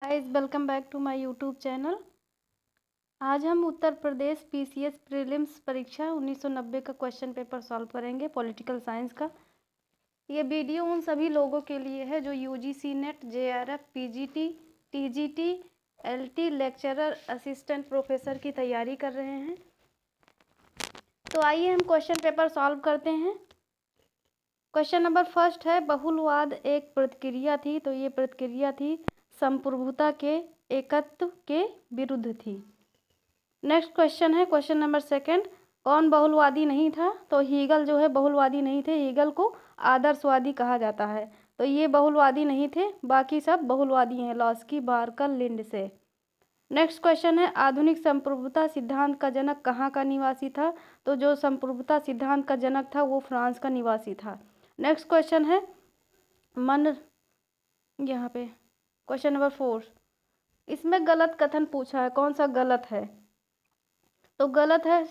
Guys welcome back to my YouTube channel. आज हम Uttar Pradesh PCS prelims परीक्षा 1990 का क्वेश्चन पेपर सॉल्व करेंगे पॉलिटिकल साइंस का। ये वीडियो उन सभी लोगों के लिए है जो UGC net, JRF, PGT, TGT, LT, lecturer, assistant professor की तैयारी कर रहे हैं। तो आइए हम क्वेश्चन पेपर सॉल्व करते हैं। क्वेश्चन नंबर फर्स्ट है, बहुलवाद एक प्रतिक्रिया थी। तो ये प्रतिक्रिया थी संप्रभुता के एकत्व के विरुद्ध थी। नेक्स्ट क्वेश्चन है क्वेश्चन नंबर सेकंड, कौन बहुलवादी नहीं था? तो हीगल जो है बहुलवादी नहीं थे। हीगल को आदर्शवादी कहा जाता है। तो ये बहुलवादी नहीं थे, बाकी सब बहुलवादी हैं, Laski, Barker, Lindsay. Next question है, आधुनिक संप्रभुता सिद्धांत का जनक कहाँ का निवासी था? तो जो संप्रभुता सिद्धांत का जनक था वो फ्रांस का निवासी था। नेक्स्ट क्वेश्चन है यहाँ पे क्वेश्चन नंबर 4, इसमें गलत कथन पूछा है, कौन सा गलत है? तो गलत है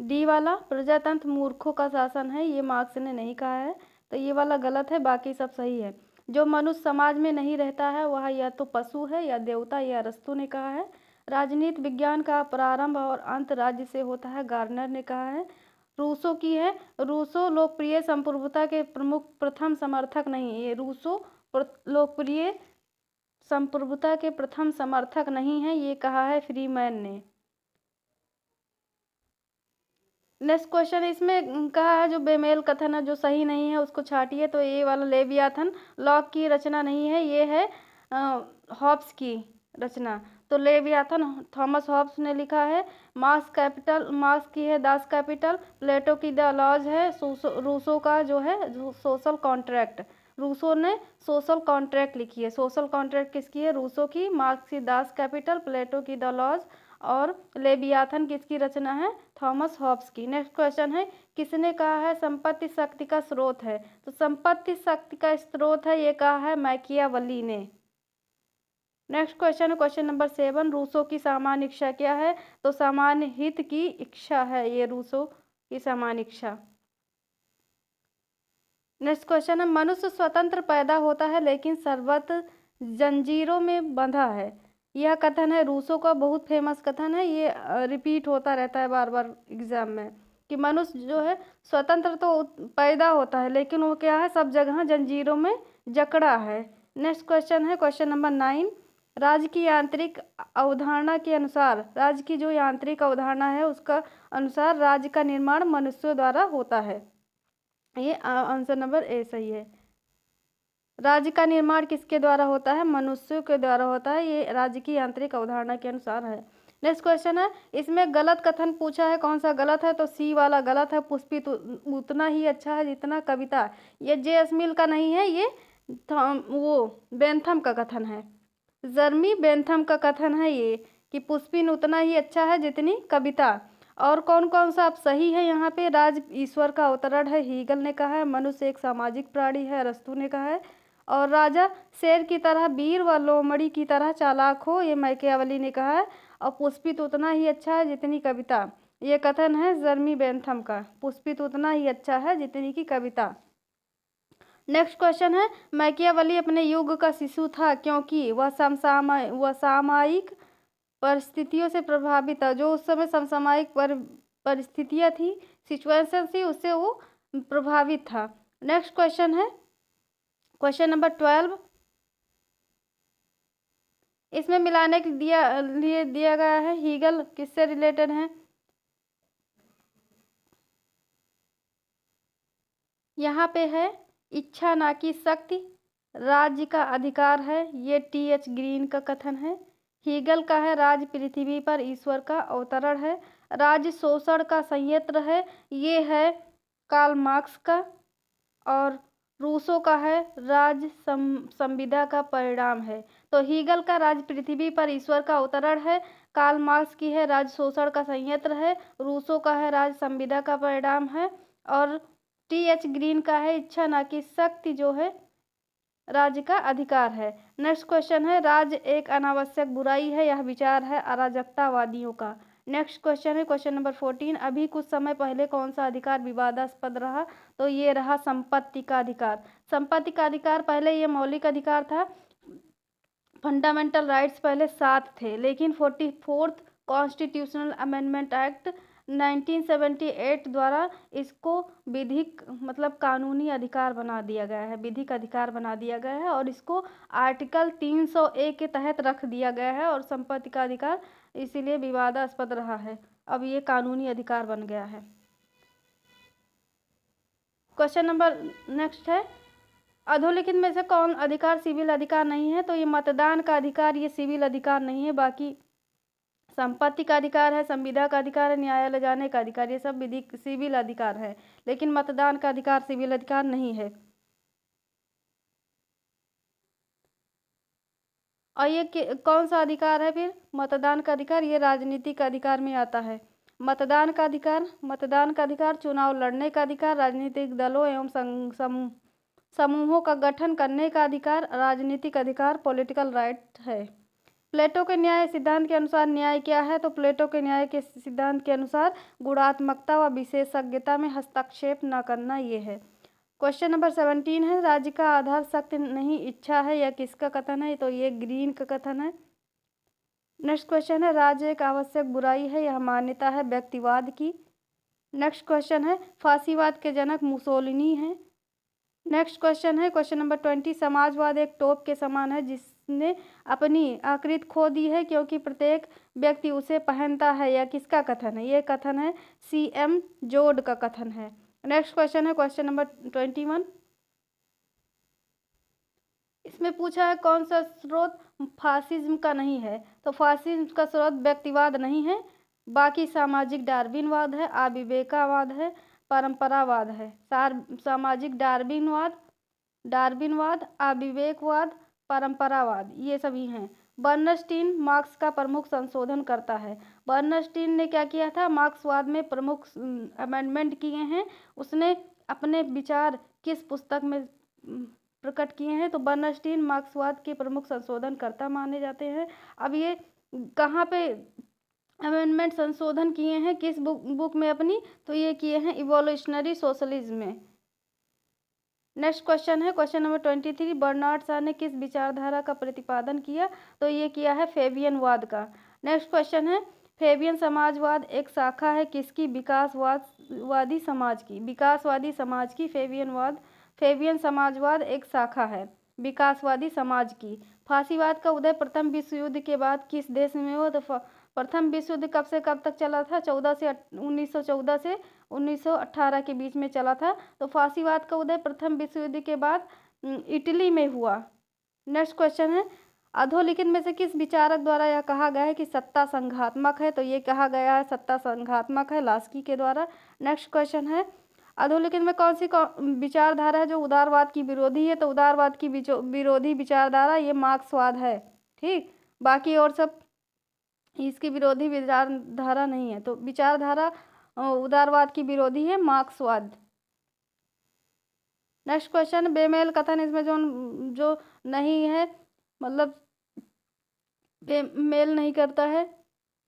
डी वाला, प्रजातंत्र मूर्खों का शासन है, ये मार्क्स ने नहीं कहा है। तो ये वाला गलत है, बाकी सब सही है। जो मनुष्य समाज में नहीं रहता है वह या तो पशु है या देवता, या अरस्तु ने कहा है। राजनीति विज्ञान का प्रारंभ और अंत राज्य से होता है, गार्नर ने कहा है। रूसो की है, रूसो लोकप्रिय संप्रभुता के प्रमुख प्रथम समर्थक नहीं, ये रूसो लोकप्रिय संप्रभुता के प्रथम समर्थक नहीं है, ये कहा है फ्रीमैन ने। नेक्स्ट क्वेश्चन, इसमें कहा है जो बेमेल कथन है, जो सही नहीं है उसको छाटिए। तो ये वाला लेवियाथन लॉक की रचना नहीं है, ये है हॉब्स की रचना। तो लेवियाथन थॉमस हॉब्स ने लिखा है। मार्क्स की है दास कैपिटल। प्लेटो की द लॉज है। रूसो का जो है सोशल कॉन्ट्रैक्ट, रूसो ने सोशल कॉन्ट्रैक्ट लिखी है। सोशल कॉन्ट्रैक्ट किसकी है? रूसो की। मार्क्स की दास कैपिटल, प्लेटो की द लॉज और लेवियाथन किसकी रचना है? थॉमस हॉब्स की। नेक्स्ट क्वेश्चन है, किसने कहा है संपत्ति शक्ति का स्रोत है? तो संपत्ति शक्ति का स्रोत है, ये कहा है मैकियावेली ने। नेक्स्ट क्वेश्चन है क्वेश्चन नंबर 7, रूसो की सामान्य इच्छा क्या है? तो सामान्य हित की इच्छा है, ये रूसो की सामान्य इच्छा। नेक्स्ट क्वेश्चन है, मनुष्य स्वतंत्र पैदा होता है लेकिन सर्वत्र जंजीरों में बंधा है। यह कथन है रूसो का, बहुत फेमस कथन है, ये रिपीट होता रहता है बार बार एग्जाम में, कि मनुष्य जो है स्वतंत्र तो पैदा होता है लेकिन वो क्या है, सब जगह जंजीरों में जकड़ा है। नेक्स्ट क्वेश्चन है क्वेश्चन नंबर 9, राज्य की यांत्रिक अवधारणा के अनुसार, राज्य की जो यांत्रिक अवधारणा है उसका अनुसार राज्य का निर्माण मनुष्यों द्वारा होता है। ये आंसर नंबर ए सही है। राज्य का निर्माण किसके द्वारा होता है? मनुष्यों के द्वारा होता है, ये राज्य की यांत्रिक अवधारणा के अनुसार है। नेक्स्ट क्वेश्चन है, इसमें गलत कथन पूछा है, कौन सा गलत है? तो सी वाला गलत है, पुष्पित उतना ही अच्छा है जितना कविता। ये जे.एस. मिल का नहीं है, ये वो बेंथम का कथन है, जर्मी बेंथम का कथन है ये, कि पुष्पिन उतना ही अच्छा है जितनी कविता। और कौन कौन सा अब सही है यहाँ पे? राज ईश्वर का अवतरण है, हीगल ने कहा है। मनुष्य एक सामाजिक प्राणी है, अरस्तु ने कहा है। और राजा शेर की तरह वीर व लोमड़ी की तरह चालाक हो, ये मैकियावेली ने कहा है। और पुष्पित उतना ही अच्छा है जितनी कविता, ये कथन है जर्मी बेंथम का, पुष्पित उतना ही अच्छा है जितनी की कविता। नेक्स्ट क्वेश्चन है, मैकियावेली अपने युग का शिशु था क्योंकि वह सामयिक परिस्थितियों से प्रभावित था। जो उस समय समसामयिक परिस्थितियाँ थी, सिचुएशन थी, उससे वो प्रभावित था। नेक्स्ट क्वेश्चन है क्वेश्चन नंबर 12, इसमें मिलाने के लिए दिया गया है, हीगल किससे रिलेटेड है? यहाँ पे है इच्छा ना कि शक्ति, राज्य का अधिकार है, ये टी.एच. ग्रीन का कथन है। हीगल का है राज्य पृथ्वी पर ईश्वर का अवतरण है, राज्य शोषण का संयंत्र है, ये है कार्ल मार्क्स का। और रूसो का है राज्य संविदा का परिणाम है। तो हीगल का राज्य पृथ्वी पर ईश्वर का अवतरण है, कार्ल मार्क्स की है राज्य शोषण का संयंत्र है, रूसो का है राज्य संविदा का परिणाम है, और टी.एच. ग्रीन का है इच्छा ना कि शक्ति जो है राज्य का अधिकार है। नेक्स्ट क्वेश्चन है, राज्य एक अनावश्यक बुराई है, यह विचार है अराजकतावादियों का। नेक्स्ट क्वेश्चन है क्वेश्चन नंबर 14, अभी कुछ समय पहले कौन सा अधिकार विवादास्पद रहा? तो ये रहा संपत्ति का अधिकार। संपत्ति का अधिकार पहले ये मौलिक अधिकार था, फंडामेंटल राइट्स पहले 7 थे, लेकिन 44th कॉन्स्टिट्यूशनल अमेंडमेंट एक्ट 1978 द्वारा इसको विधिक मतलब कानूनी अधिकार बना दिया गया है, विधिक अधिकार बना दिया गया है और इसको आर्टिकल 301 के तहत रख दिया गया है और संपत्ति का अधिकार इसीलिए विवादास्पद रहा है। अब ये कानूनी अधिकार बन गया है। क्वेश्चन नंबर नेक्स्ट है, अधोलिखित में से कौन अधिकार सिविल अधिकार नहीं है? तो ये मतदान का अधिकार ये सिविल अधिकार नहीं है, बाकी संपत्ति का अधिकार है, संविदा का अधिकार है, न्यायालय जाने का अधिकार, ये सब विधि सिविल अधिकार है, लेकिन मतदान का अधिकार सिविल अधिकार नहीं है। और ये कौन सा अधिकार है फिर? मतदान का अधिकार ये राजनीतिक अधिकार में आता है। मतदान का अधिकार चुनाव लड़ने का अधिकार, राजनीतिक दलों एवं समूहों का गठन करने का अधिकार, राजनीतिक अधिकार पॉलिटिकल राइट है। प्लेटो के न्याय सिद्धांत के अनुसार न्याय क्या है? तो प्लेटो के न्याय के सिद्धांत के अनुसार गुणात्मकता व विशेषज्ञता में हस्तक्षेप न करना ये है। क्वेश्चन नंबर 17 है, राज्य का आधार शक्ति नहीं इच्छा है, यह किसका कथन है? तो ये ग्रीन का कथन है। नेक्स्ट क्वेश्चन है, राज्य एक आवश्यक बुराई है, यह मान्यता है व्यक्तिवाद की। नेक्स्ट क्वेश्चन है, फांसीवाद के जनक मुसोलिनी है। नेक्स्ट क्वेश्चन है, क्वेश्चन नंबर 20, समाजवाद एक टोप के समान है जिसने अपनी आकृति खो दी है क्योंकि प्रत्येक व्यक्ति उसे पहनता है, यह किसका कथन है? ये कथन है CM जोड का कथन है। नेक्स्ट क्वेश्चन है, क्वेश्चन नंबर 21, इसमें पूछा है कौन सा स्रोत फासिज्म का नहीं है? तो फासिज्म का स्रोत व्यक्तिवाद नहीं है, बाकी सामाजिक डार्विनवाद है, अविवेकावाद है, परंपरावाद है। सामाजिक डार्विनवाद, अविवेकवाद, परंपरावाद ये सभी हैं। बर्नस्टीन मार्क्स का प्रमुख संशोधन करता है। बर्नस्टीन ने क्या किया था? मार्क्सवाद में प्रमुख अमेंडमेंट किए हैं। उसने अपने विचार किस पुस्तक में प्रकट किए हैं? तो बर्नस्टीन मार्क्सवाद के प्रमुख संशोधनकर्ता माने जाते हैं। अब ये कहाँ पे अमेंडमेंट संशोधन किए हैं, किस बुक में अपनी? तो ये किए हैं इवोल्यूशनरी सोशलिज्म में। नेक्स्ट क्वेश्चन है, क्वेश्चन नंबर 23, बर्नार्ड शॉ ने किस विचारधारा का प्रतिपादन किया? तो ये किया है फेबियनवाद का। नेक्स्ट क्वेश्चन है, फेबियन समाजवाद एक शाखा है किसकी? विकासवादी समाज की। विकासवादी समाज की फेबियन समाजवाद एक शाखा है विकासवादी समाज की। फांसीवाद का उदय प्रथम विश्व युद्ध के बाद किस देश में हुआ? तो प्रथम विश्व युद्ध कब से कब तक चला था? 1914 से 1918 के बीच में चला था। तो फांसीवाद का उदय प्रथम विश्व युद्ध के बाद इटली में हुआ। नेक्स्ट क्वेश्चन है, अधोलिखित में से किस विचारक द्वारा यह कहा गया है कि सत्ता संघात्मक है? तो ये कहा गया है सत्ता संघात्मक है लास्की के द्वारा। नेक्स्ट क्वेश्चन है, अधोलिखित में कौन सी विचारधारा है जो उदारवाद की विरोधी है? तो उदारवाद की विरोधी विचारधारा ये मार्क्सवाद है। ठीक, बाकी और सब इसकी विरोधी विचारधारा नहीं है। तो विचारधारा उदारवाद की विरोधी है मार्क्सवाद। नेक्स्ट क्वेश्चन, बेमेल कथन, इसमें जो नहीं है मतलब बेमेल नहीं करता है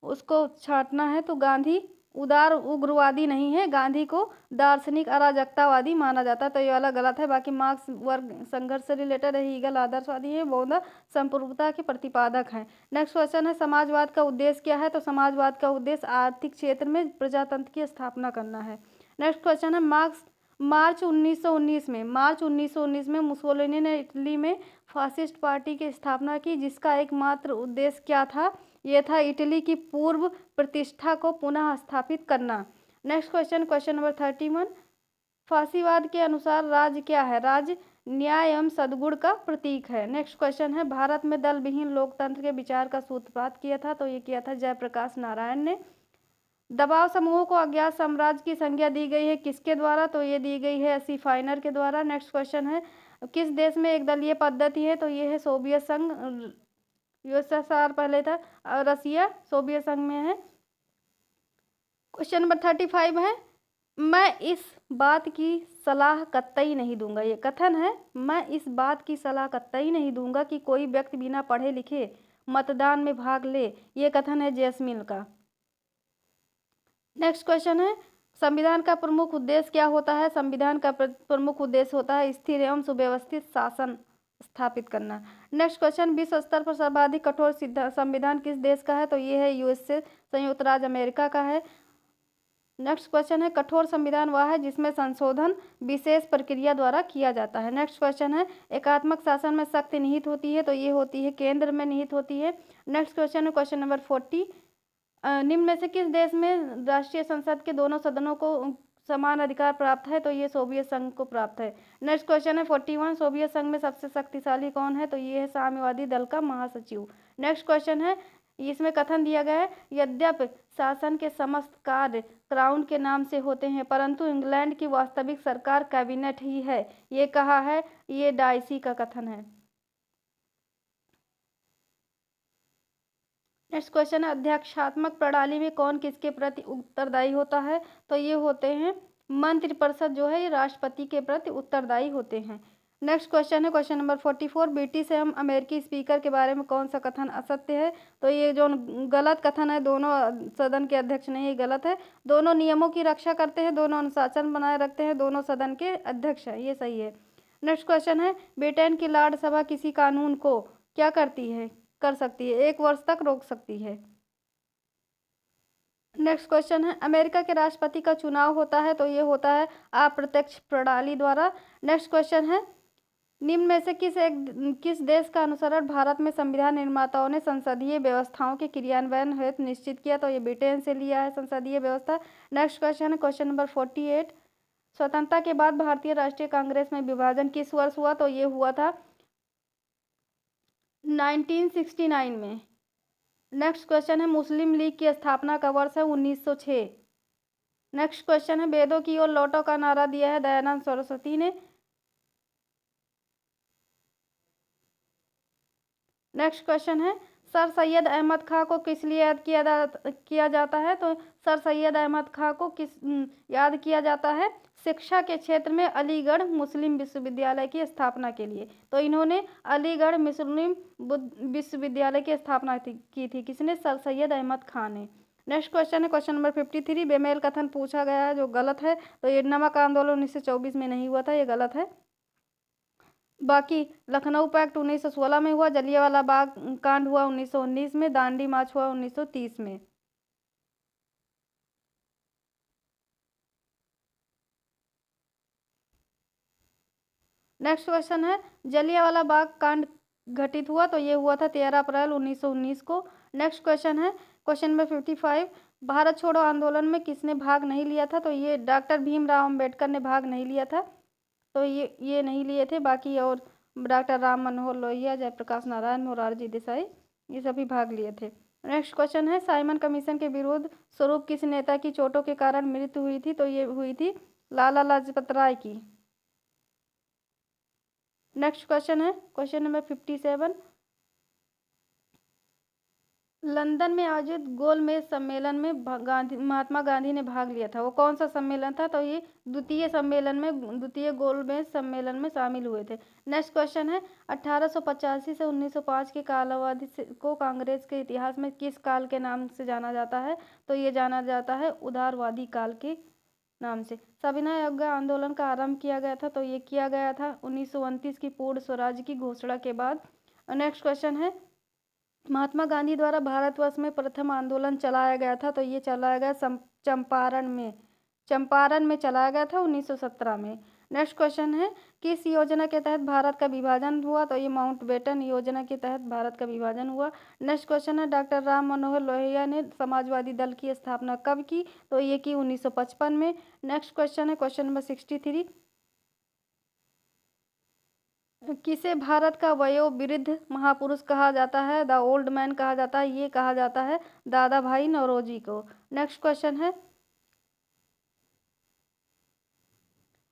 उसको छांटना है। तो गांधी उदार उग्रवादी नहीं है, गांधी को दार्शनिक अराजकतावादी माना जाता है। तो ये वाला गलत है। बाकी मार्क्स वर्ग संघर्ष से रिलेटेड है, हीगल आदर्शवादी है, बौद्ध संप्रभुता के प्रतिपादक हैं। नेक्स्ट क्वेश्चन है, समाजवाद का उद्देश्य क्या है? तो समाजवाद का उद्देश्य आर्थिक क्षेत्र में प्रजातंत्र की स्थापना करना है। नेक्स्ट क्वेश्चन है, मार्च 1919 में मुसोलिनी ने इटली में फासिस्ट पार्टी की स्थापना की, जिसका एकमात्र उद्देश्य क्या था? यह था इटली की पूर्व प्रतिष्ठा को पुनः स्थापित करना। नेक्स्ट क्वेश्चन, क्वेश्चन नंबर 31, फांसीवाद के अनुसार राज्य क्या है? राज्य न्याय एवं सद्गुण का प्रतीक है। नेक्स्ट क्वेश्चन है, भारत में दल विहीन लोकतंत्र के विचार का सूत्रपात किया था? तो ये किया था जयप्रकाश नारायण ने। दबाव समूहों को अज्ञात साम्राज्य की संज्ञा दी गई है किसके द्वारा? तो ये दी गई है सी फाइनर के द्वारा। नेक्स्ट क्वेश्चन है, किस देश में एक दलीय पद्धति है? तो ये है सोवियत संघ, USSR पहले था, रसिया सोवियत संघ में है। क्वेश्चन नंबर 35 है, मैं इस बात की सलाह कतई नहीं दूंगा। ये कथन है, मैं इस बात की सलाह कतई नहीं दूंगा कि कोई व्यक्ति बिना पढ़े लिखे मतदान में भाग ले। ये कथन है जेसमिन का। नेक्स्ट क्वेश्चन है, संविधान का प्रमुख उद्देश्य क्या होता है? संविधान का प्रमुख उद्देश्य होता है स्थिर एवं सुव्यवस्थित शासन। स्थापित करना। नेक्स्ट क्वेश्चन, विश्व स्तर पर सर्वाधिक कठोर संविधान किस देश का है? तो ये है यूएसए, संयुक्त राज्य अमेरिका का है। नेक्स्ट क्वेश्चन है, कठोर संविधान वह है जिसमें संशोधन विशेष प्रक्रिया द्वारा किया जाता है। नेक्स्ट क्वेश्चन है, एकात्मक शासन में शक्ति निहित होती है? तो ये होती है केंद्र में निहित होती है। नेक्स्ट क्वेश्चन है क्वेश्चन नंबर 40, निम्न में से किस देश में राष्ट्रीय संसद के दोनों सदनों को समान अधिकार प्राप्त है? तो ये सोवियत संघ को प्राप्त है। नेक्स्ट क्वेश्चन है 41, सोवियत संघ में सबसे शक्तिशाली कौन है? तो ये है साम्यवादी दल का महासचिव। नेक्स्ट क्वेश्चन है, इसमें कथन दिया गया है, यद्यपि शासन के समस्त कार्य क्राउन के नाम से होते हैं परंतु इंग्लैंड की वास्तविक सरकार कैबिनेट ही है। ये कहा है, ये डाइसी का कथन है। नेक्स्ट क्वेश्चन है, अध्यक्षात्मक प्रणाली में कौन किसके प्रति उत्तरदायी होता है? तो ये होते हैं मंत्रिपरिषद जो है ये राष्ट्रपति के प्रति उत्तरदायी होते हैं। नेक्स्ट क्वेश्चन है क्वेश्चन नंबर 44, ब्रिटिश एवं अमेरिकी स्पीकर के बारे में कौन सा कथन असत्य है? तो ये जो गलत कथन है, दोनों सदन के अध्यक्ष नहीं, ये गलत है। दोनों नियमों की रक्षा करते हैं, दोनों अनुशासन बनाए रखते हैं, दोनों सदन के अध्यक्ष हैं, ये सही है। नेक्स्ट क्वेश्चन है, ब्रिटेन की लॉर्ड सभा किसी कानून को क्या करती है? कर सकती है, 1 वर्ष तक रोक सकती है। नेक्स्ट क्वेश्चन है, अमेरिका के राष्ट्रपति का चुनाव होता है? तो ये होता है अप्रत्यक्ष प्रणाली द्वारा। नेक्स्ट क्वेश्चन है, निम्न में से किस देश का अनुसरण भारत में संविधान निर्माताओं ने संसदीय व्यवस्थाओं के क्रियान्वयन हेतु निश्चित किया? तो ये ब्रिटेन से लिया है संसदीय व्यवस्था। नेक्स्ट क्वेश्चन है क्वेश्चन नंबर 48, स्वतंत्रता के बाद भारतीय राष्ट्रीय कांग्रेस में विभाजन किस वर्ष हुआ? तो ये हुआ था 1969 में। नेक्स्ट क्वेश्चन है, मुस्लिम लीग की स्थापना का वर्ष है 1906। नेक्स्ट क्वेश्चन है, वेदों की ओर लौटो का नारा दिया है दयानंद सरस्वती ने। नेक्स्ट क्वेश्चन है, सर सैयद अहमद खां को किस लिए याद किया जाता है? तो सर सैयद अहमद खां को याद किया जाता है शिक्षा के क्षेत्र में अलीगढ़ मुस्लिम विश्वविद्यालय की स्थापना के लिए। तो इन्होंने अलीगढ़ मुस्लिम विश्वविद्यालय की स्थापना की थी, किसने? सर सैयद अहमद खान ने। नेक्स्ट क्वेश्चन है क्वेश्चन नंबर 53, बेमेल कथन पूछा गया है जो गलत है। तो ये नमक आंदोलन 1924 में नहीं हुआ था, ये गलत है। बाकी लखनऊ पैक्ट 1916 में हुआ, जलियांवाला बाग कांड हुआ 1919 में, दांडी मार्च हुआ 1930 में। नेक्स्ट क्वेश्चन है, जलियांवाला बाग कांड घटित हुआ? तो ये हुआ था 13 अप्रैल 1919 को। नेक्स्ट क्वेश्चन है क्वेश्चन नंबर 55, भारत छोड़ो आंदोलन में किसने भाग नहीं लिया था? तो ये डॉक्टर भीमराव अम्बेडकर ने भाग नहीं लिया था, तो ये नहीं लिए थे। बाकी और डॉक्टर राम मनोहर लोहिया, जयप्रकाश नारायण, मोरारजी देसाई, ये सभी भाग लिए थे। नेक्स्ट क्वेश्चन है, साइमन कमीशन के विरोध स्वरूप किस नेता की चोटों के कारण मृत्यु हुई थी? तो ये हुई थी लाला लाजपत राय की। नेक्स्ट क्वेश्चन है क्वेश्चन नंबर 57, लंदन में आयोजित गोलमेज सम्मेलन में महात्मा गांधी ने भाग लिया था, वो कौन सा सम्मेलन था? तो ये द्वितीय गोलमेज सम्मेलन में शामिल हुए थे। नेक्स्ट क्वेश्चन है, 1885 से 1905 के कालावधि को कांग्रेस के इतिहास में किस काल के नाम से जाना जाता है? तो ये जाना जाता है उदारवादी काल के नाम से। सविनय अवज्ञा आंदोलन का आरंभ किया गया था? तो ये किया गया था 1929 की पूर्ण स्वराज की घोषणा के बाद। नेक्स्ट क्वेश्चन है, महात्मा गांधी द्वारा भारतवर्ष में प्रथम आंदोलन चलाया गया था? तो ये चलाया गया चंपारण में चलाया गया था 1917 में। नेक्स्ट क्वेश्चन है, किस योजना के तहत भारत का विभाजन हुआ? तो ये माउंटबेटन योजना के तहत भारत का विभाजन हुआ। नेक्स्ट क्वेश्चन है, डॉक्टर राम मनोहर लोहिया ने समाजवादी दल की स्थापना कब की? तो ये की 1955 में। नेक्स्ट क्वेश्चन है क्वेश्चन नंबर 63, किसे भारत का वयोवृद्ध महापुरुष कहा जाता है? द ओल्ड मैन कहा जाता है, ये कहा जाता है दादा भाई नौरोजी को। नेक्स्ट क्वेश्चन है,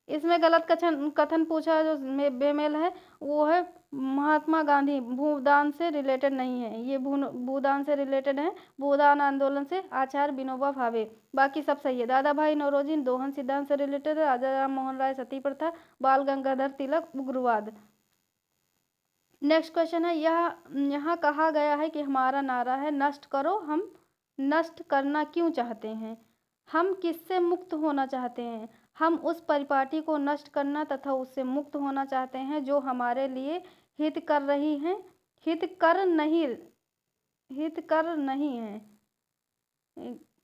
इसमें गलत कथन पूछा जो बेमेल है, वो है महात्मा गांधी भूदान से रिलेटेड नहीं है, ये भूदान से रिलेटेड है, भूदान आंदोलन से आचार्य विनोबा भावे। बाकी सब सही है। दादा भाई नौरोजी दोहन सिद्धांत से रिलेटेड है, राजा राम मोहन राय सती प्रथा, बाल गंगाधर तिलक उग्रवाद। नेक्स्ट क्वेश्चन है, यहाँ कहा गया है कि हमारा नारा है नष्ट करो, हम नष्ट करना क्यों चाहते हैं? हम किससे मुक्त होना चाहते हैं? हम उस परिपाटी को नष्ट करना तथा उससे मुक्त होना चाहते हैं जो हमारे लिए हित कर रही हैं, हित कर नहीं है,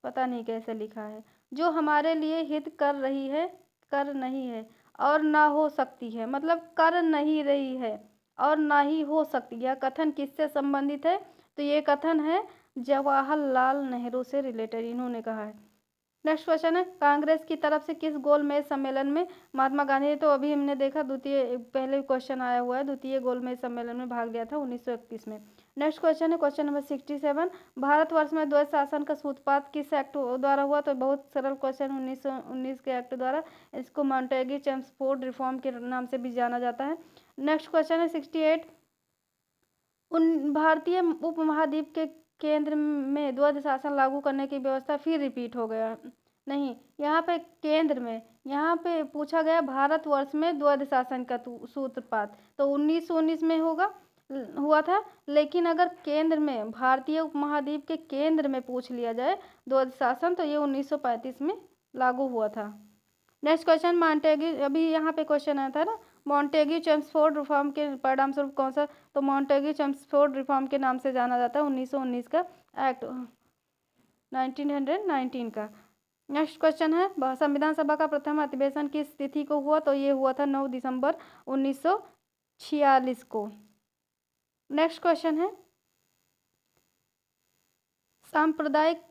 पता नहीं कैसे लिखा है, जो हमारे लिए हित कर रही है, कर नहीं है और ना हो सकती है, मतलब कर नहीं रही है और ना ही हो सकती है। यह कथन किससे संबंधित है? तो ये कथन है जवाहरलाल नेहरू से रिलेटेड, इन्होंने कहा है। नेक्स्ट क्वेश्चन है, कांग्रेस की तरफ से किस गोलमेज सम्मेलन में महात्मा गांधी, तो अभी हमने देखा द्वितीय, पहले क्वेश्चन आया हुआ है, द्वितीय गोलमेज सम्मेलन में भाग लिया था 1931 में। नेक्स्ट क्वेश्चन है क्वेश्चन नंबर 67, भारतवर्ष में द्वैध शासन का सूत्रपात किस एक्ट द्वारा हुआ? तो बहुत सरल क्वेश्चन, 1919 के एक्ट द्वारा। इसको मॉन्टेग्यू चेम्सफोर्ड रिफॉर्म के नाम से भी जाना जाता है। नेक्स्ट क्वेश्चन है 68, भारतीय उपमहाद्वीप के केंद्र में द्वैध शासन लागू करने की व्यवस्था फिर रिपीट हो गया, नहीं, यहाँ पे केंद्र में, यहाँ पे पूछा गया भारतवर्ष में द्वैध शासन का सूत्रपात, तो 1919 में हुआ था, लेकिन अगर केंद्र में, भारतीय उपमहाद्वीप के केंद्र में पूछ लिया जाए द्वैध शासन, तो ये 1935 में लागू हुआ था। नेक्स्ट क्वेश्चन, मॉन्टेग्यू, अभी यहाँ पे क्वेश्चन आया था ना, मॉन्टेग्यू चेम्सफोर्ड रिफॉर्म के परिणाम स्वरूप कौन सा? तो मॉन्टेग्यू चेम्सफोर्ड रिफॉर्म के नाम से जाना जाता है 1919 का एक्ट, 1919 का। नेक्स्ट क्वेश्चन है, संविधान सभा का प्रथम अधिवेशन किस तिथि को हुआ? तो ये हुआ था 9 दिसंबर 1946 को। नेक्स्ट क्वेश्चन है, सांप्रदायिक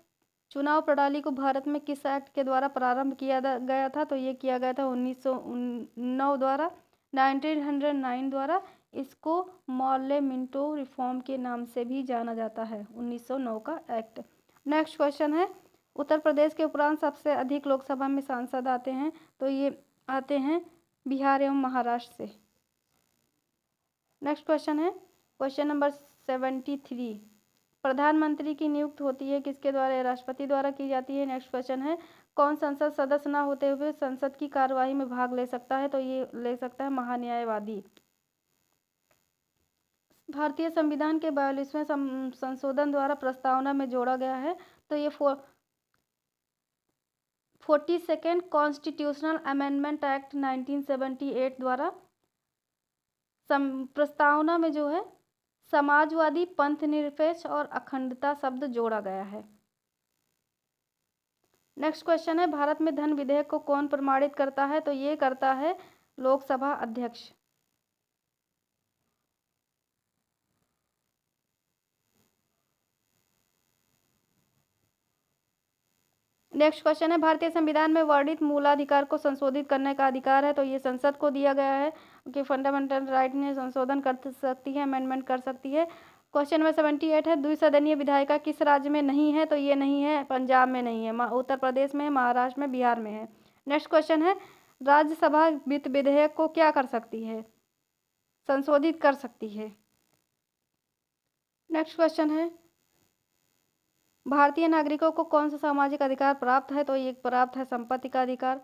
चुनाव प्रणाली को भारत में किस एक्ट के द्वारा प्रारंभ किया गया था? तो ये किया गया था 1909 द्वारा, 1909 द्वारा। इसको मॉर्ले मिंटो रिफॉर्म के नाम से भी जाना जाता है, 1909 का एक्ट। नेक्स्ट क्वेश्चन है, उत्तर प्रदेश के उपरांत सबसे अधिक लोकसभा में सांसद आते हैं? तो ये आते हैं बिहार एवं महाराष्ट्र से। नेक्स्ट क्वेश्चन है क्वेश्चन नंबर 73, प्रधानमंत्री की नियुक्ति होती है किसके द्वारा? राष्ट्रपति द्वारा की जाती है। नेक्स्ट क्वेश्चन है, कौन संसद सदस्य न होते हुए संसद की कार्यवाही में भाग ले सकता है? तो ये ले सकता है महान्यायवादी। भारतीय संविधान के 42वें संशोधन द्वारा प्रस्तावना में जोड़ा गया है, तो ये 42nd कॉन्स्टिट्यूशनल अमेंडमेंट एक्ट 1978 द्वारा प्रस्तावना में जो है समाजवादी, पंथ निरपेक्ष और अखंडता शब्द जोड़ा गया है। नेक्स्ट क्वेश्चन है, भारत में धन विधेयक को कौन प्रमाणित करता है? तो ये करता है लोकसभा अध्यक्ष। नेक्स्ट क्वेश्चन है, भारतीय संविधान में वर्णित मूलाधिकार को संशोधित करने का अधिकार है? तो ये संसद को दिया गया है कि फंडामेंटल राइट में संशोधन कर सकती है, अमेंडमेंट कर सकती है। क्वेश्चन नंबर 78 है, द्विसदनीय विधायिका किस राज्य में नहीं है? तो ये नहीं है, पंजाब में नहीं है, उत्तर प्रदेश में, महाराष्ट्र में, बिहार में है। नेक्स्ट क्वेश्चन है, राज्यसभा वित्त विधेयक को क्या कर सकती है? संशोधित कर सकती है। नेक्स्ट क्वेश्चन है, भारतीय नागरिकों को कौन सा सामाजिक अधिकार प्राप्त है? तो ये प्राप्त है संपत्ति का अधिकार।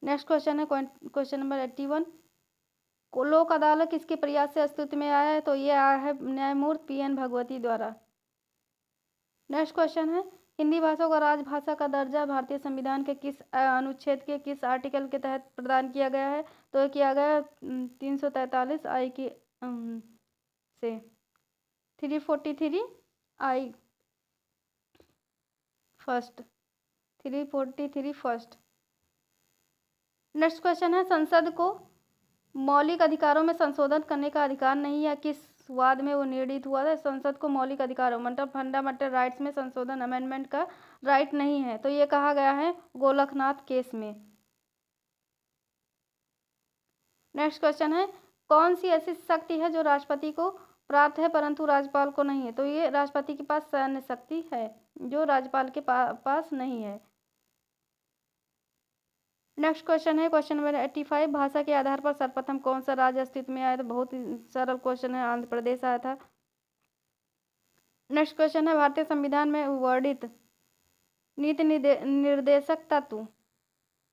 नेक्स्ट क्वेश्चन है क्वेश्चन नंबर 81, लोक अदालत किसके प्रयास से अस्तित्व में आया है? तो ये आया है न्यायमूर्ति PN भगवती द्वारा। नेक्स्ट क्वेश्चन है, हिंदी भाषा को राजभाषा का दर्जा भारतीय संविधान के किस अनुच्छेद के किस आर्टिकल के तहत प्रदान किया गया है? तो ये किया गया 343 आई की से 343 आई फर्स्ट 343 फर्स्ट। नेक्स्ट क्वेश्चन है, संसद को मौलिक अधिकारों में संशोधन करने का अधिकार नहीं है, किस वाद में वो निर्णित हुआ था? संसद को मौलिक अधिकारों मतलब फंडामेंटल राइट्स में संशोधन, अमेंडमेंट का राइट नहीं है, तो ये कहा गया है गोलकनाथ केस में। नेक्स्ट क्वेश्चन है, कौन सी ऐसी शक्ति है जो राष्ट्रपति को प्राप्त है परंतु राज्यपाल को नहीं है? तो ये राष्ट्रपति के पास सैन्य शक्ति है जो राज्यपाल के पास नहीं है। नेक्स्ट क्वेश्चन है क्वेश्चन नंबर 85, भाषा के आधार पर सर्वप्रथम कौन सा राज्य अस्तित्व में आया? तो बहुत ही सरल क्वेश्चन है, आंध्र प्रदेश आया था। नेक्स्ट क्वेश्चन है, भारतीय संविधान में वर्णित नीति निर्देशक तत्व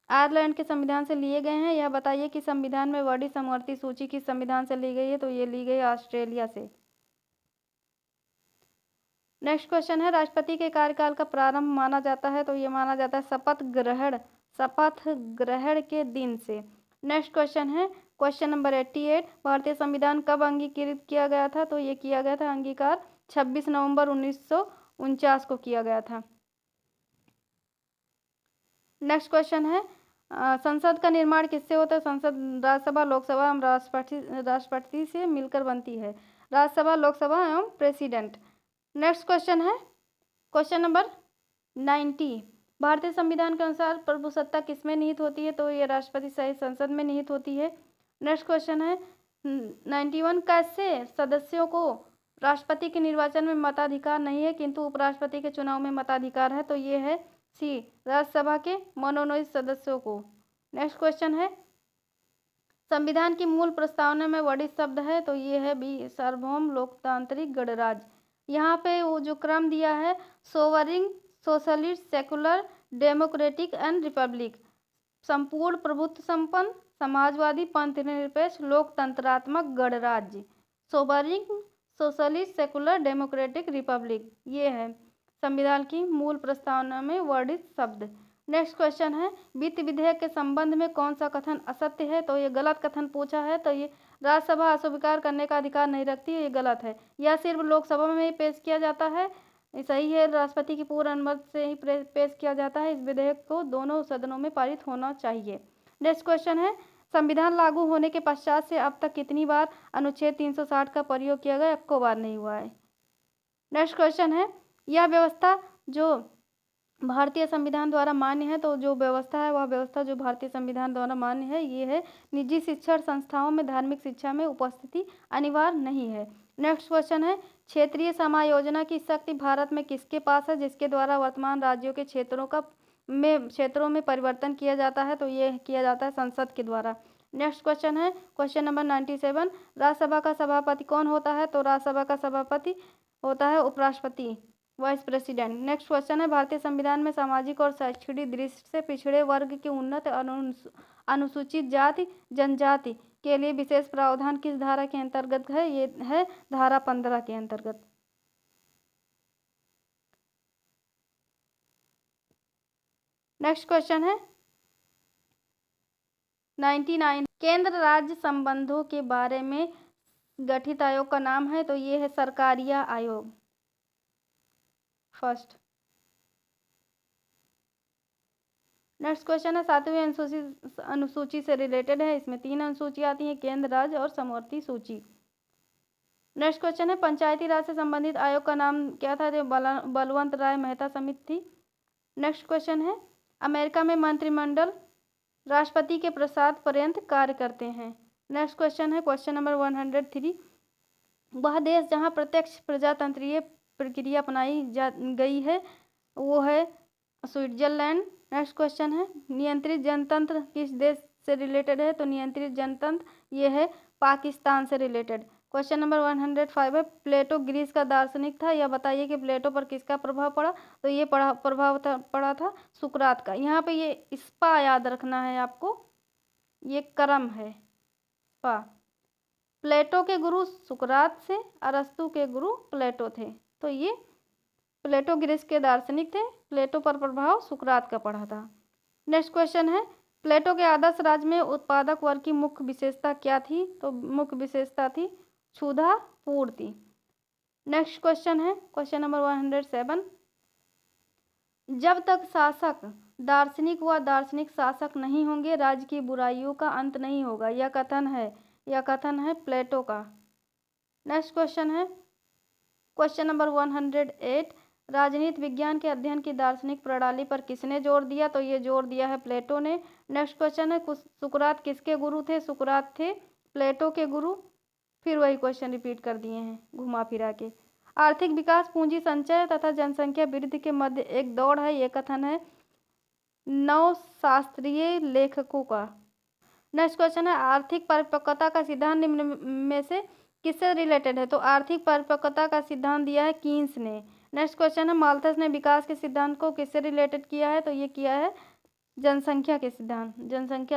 आयरलैंड के संविधान से लिए गए हैं, यह बताइए कि संविधान में वर्णित समवर्ती सूची किस संविधान से ली गई है? तो ये ली गई ऑस्ट्रेलिया से। नेक्स्ट क्वेश्चन है, राष्ट्रपति के कार्यकाल का प्रारंभ माना जाता है? तो ये माना जाता है शपथ ग्रहण के दिन से। नेक्स्ट क्वेश्चन है, क्वेश्चन नंबर 88, भारतीय संविधान कब अंगीकृत किया गया था? तो ये किया गया था अंगीकार 26 नवंबर 1949 को किया गया था। नेक्स्ट क्वेश्चन है, संसद का निर्माण किससे होता है? संसद राज्यसभा, लोकसभा एवं राष्ट्रपति से मिलकर बनती है। राज्यसभा, लोकसभा एवं प्रेसिडेंट। नेक्स्ट क्वेश्चन है क्वेश्चन नंबर 90, भारतीय संविधान के अनुसार प्रभुसत्ता किसमें निहित होती है? तो ये राष्ट्रपति सहित संसद में निहित होती है। नेक्स्ट क्वेश्चन है 91, कैसे सदस्यों को राष्ट्रपति के निर्वाचन में मताधिकार नहीं है किंतु उपराष्ट्रपति के चुनाव में मताधिकार है? तो ये है सी, राज्यसभा के मनोनीत सदस्यों को। नेक्स्ट क्वेश्चन है, संविधान की मूल प्रस्तावना में वर्णित शब्द है? तो ये है बी, सार्वभौम लोकतांत्रिक गणराज्य। यहाँ पे वो जो क्रम दिया है, sovereign, socialist, secular, democratic and republic, संपूर्ण प्रभुत्व संपन्न, समाजवादी, पंथ निरपेक्ष, लोकतंत्रात्मक गणराज्य। Sovereign, socialist, secular, democratic, republic, ये है संविधान की मूल प्रस्तावना में वर्णित शब्द। नेक्स्ट क्वेश्चन है, वित्त विधेयक के संबंध में कौन सा कथन असत्य है? तो ये गलत कथन पूछा है। तो ये राज्यसभा अस्वीकार करने का अधिकार नहीं रखती है, ये गलत है। यह सिर्फ लोकसभा में ही पेश किया जाता है, सही है। राष्ट्रपति की पूर्ण अनुमति से ही पेश किया जाता है। इस विधेयक को दोनों सदनों में पारित होना चाहिए। नेक्स्ट क्वेश्चन है, संविधान लागू होने के पश्चात से अब तक कितनी बार अनुच्छेद 360 का प्रयोग किया गया? एको बार नहीं हुआ है। नेक्स्ट क्वेश्चन है, यह व्यवस्था जो भारतीय संविधान द्वारा मान्य है, तो जो व्यवस्था है वह व्यवस्था जो भारतीय संविधान द्वारा मान्य है ये है, निजी शिक्षण संस्थाओं में धार्मिक शिक्षा में उपस्थिति अनिवार्य नहीं है। नेक्स्ट क्वेश्चन है, क्षेत्रीय समायोजना की शक्ति भारत में किसके पास है जिसके द्वारा वर्तमान राज्यों के क्षेत्रों में परिवर्तन किया जाता है? तो ये किया जाता है संसद के द्वारा। नेक्स्ट क्वेश्चन है क्वेश्चन नंबर 97, राज्यसभा का सभापति कौन होता है? तो राज्यसभा का सभापति होता है उपराष्ट्रपति, वाइस प्रेसिडेंट। नेक्स्ट क्वेश्चन है, भारतीय संविधान में सामाजिक और शैक्षणिक दृष्टि से पिछड़े वर्ग के उन्नत अनुसूचित जाति जनजाति के लिए विशेष प्रावधान किस धारा के अंतर्गत है? ये है धारा 15 के अंतर्गत। नेक्स्ट क्वेश्चन है 99, केंद्र राज्य संबंधों के बारे में गठित आयोग का नाम है? तो ये है सरकारिया आयोग, फर्स्ट। नेक्स्ट क्वेश्चन है 7वीं अनुसूची से रिलेटेड है। इसमें 3 अनुसूची आती हैं, केंद्र राज्य और समवर्ती सूची। नेक्स्ट क्वेश्चन है, पंचायती राज से संबंधित आयोग का नाम क्या था? तो बलवंत राय मेहता समिति थी। नेक्स्ट क्वेश्चन है, अमेरिका में मंत्रिमंडल राष्ट्रपति के प्रसाद पर्यंत कार्य करते हैं। नेक्स्ट क्वेश्चन है क्वेश्चन नंबर 103, वह देश जहां प्रत्यक्ष प्रजातंत्रीय प्रक्रिया अपनाई गई है वो है स्विट्जरलैंड। नेक्स्ट क्वेश्चन है, नियंत्रित जनतंत्र किस देश से रिलेटेड है? तो नियंत्रित जनतंत्र ये है पाकिस्तान से रिलेटेड। क्वेश्चन नंबर 105 है, प्लेटो ग्रीस का दार्शनिक था, यह बताइए कि प्लेटो पर किसका प्रभाव पड़ा? तो ये प्रभाव पड़ा था सुकरात का। यहाँ पे ये स्पा याद रखना है आपको, ये क्रम है स्पा। प्लेटो के गुरु सुकरात से, अरस्तु के गुरु प्लेटो थे। तो ये प्लेटो ग्रीस के दार्शनिक थे, प्लेटो पर प्रभाव सुकरात का पड़ा था। नेक्स्ट क्वेश्चन है, प्लेटो के आदर्श राज्य में उत्पादक वर्ग की मुख्य विशेषता क्या थी? तो मुख्य विशेषता थी क्षुधा पूर्ति। नेक्स्ट क्वेश्चन है क्वेश्चन नंबर 107, जब तक शासक दार्शनिक व दार्शनिक शासक नहीं होंगे राज्य की बुराइयों का अंत नहीं होगा। यह कथन है प्लेटो का। नेक्स्ट क्वेश्चन है क्वेश्चन नंबर 108, राजनीति विज्ञान के अध्ययन की दार्शनिक प्रणाली पर किसने जोर दिया? तो ये जोर दिया है प्लेटो ने। नेक्स्ट क्वेश्चन है, सुकरात किसके गुरु थे? सुकरात थे प्लेटो के गुरु। फिर वही क्वेश्चन रिपीट कर दिए हैं घुमा फिरा के। आर्थिक विकास, पूंजी संचय तथा जनसंख्या वृद्धि के मध्य एक दौड़ है, ये कथन है नवशास्त्रीय लेखकों का। नेक्स्ट क्वेश्चन है, आर्थिक परिपक्वता का सिद्धांत निम्न में से किससे रिलेटेड है? तो आर्थिक परिपक्वता का सिद्धांत दिया है कीन्स ने। नेक्स्ट क्वेश्चन है, माल्थस ने विकास के सिद्धांत को किससे रिलेटेड किया है? तो ये किया है जनसंख्या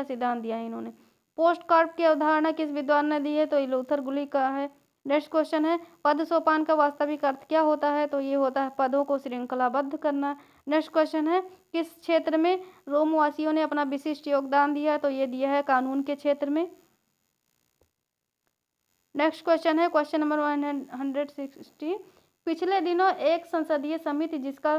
सिद्धांत दिया है इन्होंने। पोस्ट कार्ड की अवधारणा किस विद्वान ने दी है? तो ये लूथर गुली का है। नेक्स्ट क्वेश्चन है, पद सोपान का वास्तविक अर्थ क्या होता है? तो ये होता है पदों को श्रृंखलाबद्ध करना। नेक्स्ट क्वेश्चन है, किस क्षेत्र में रोमवासियों ने अपना विशिष्ट योगदान दिया है? तो ये दिया है कानून के क्षेत्र में। नेक्स्ट क्वेश्चन है क्वेश्चन नंबर 160। पिछले दिनों एक संसदीय समिति जिसका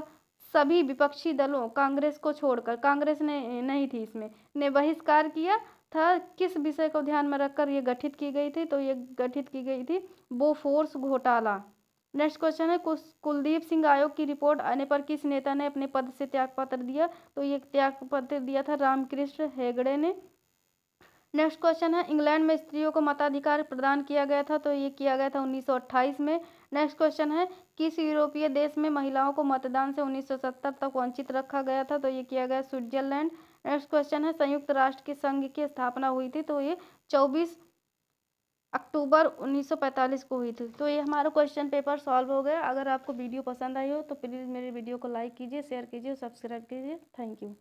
सभी विपक्षी दलों कांग्रेस को छोड़कर, कांग्रेस ने नहीं थी इसमें, ने बहिष्कार किया था, किस विषय को ध्यान में रखकर ये गठित की गई थी? तो ये गठित की गई थी बोफोर्स घोटाला। नेक्स्ट क्वेश्चन है कुलदीप सिंह आयोग की रिपोर्ट आने पर किस नेता ने अपने पद से त्यागपत्र दिया? तो ये त्यागपत्र दिया था रामकृष्ण हेगड़े ने। नेक्स्ट क्वेश्चन है इंग्लैंड में स्त्रियों को मताधिकार प्रदान किया गया था? तो ये किया गया था 1928 में। नेक्स्ट क्वेश्चन है किस यूरोपीय देश में महिलाओं को मतदान से 1970 तक वंचित रखा गया था? तो ये किया गया स्विट्जरलैंड। नेक्स्ट क्वेश्चन है संयुक्त राष्ट्र के संघ की स्थापना हुई थी? तो ये 24 अक्टूबर 1945 को हुई थी। तो ये हमारा क्वेश्चन पेपर सॉल्व हो गया। अगर आपको वीडियो पसंद आई हो तो प्लीज़ मेरे वीडियो को लाइक कीजिए, शेयर कीजिए, सब्सक्राइब कीजिए। Thank you.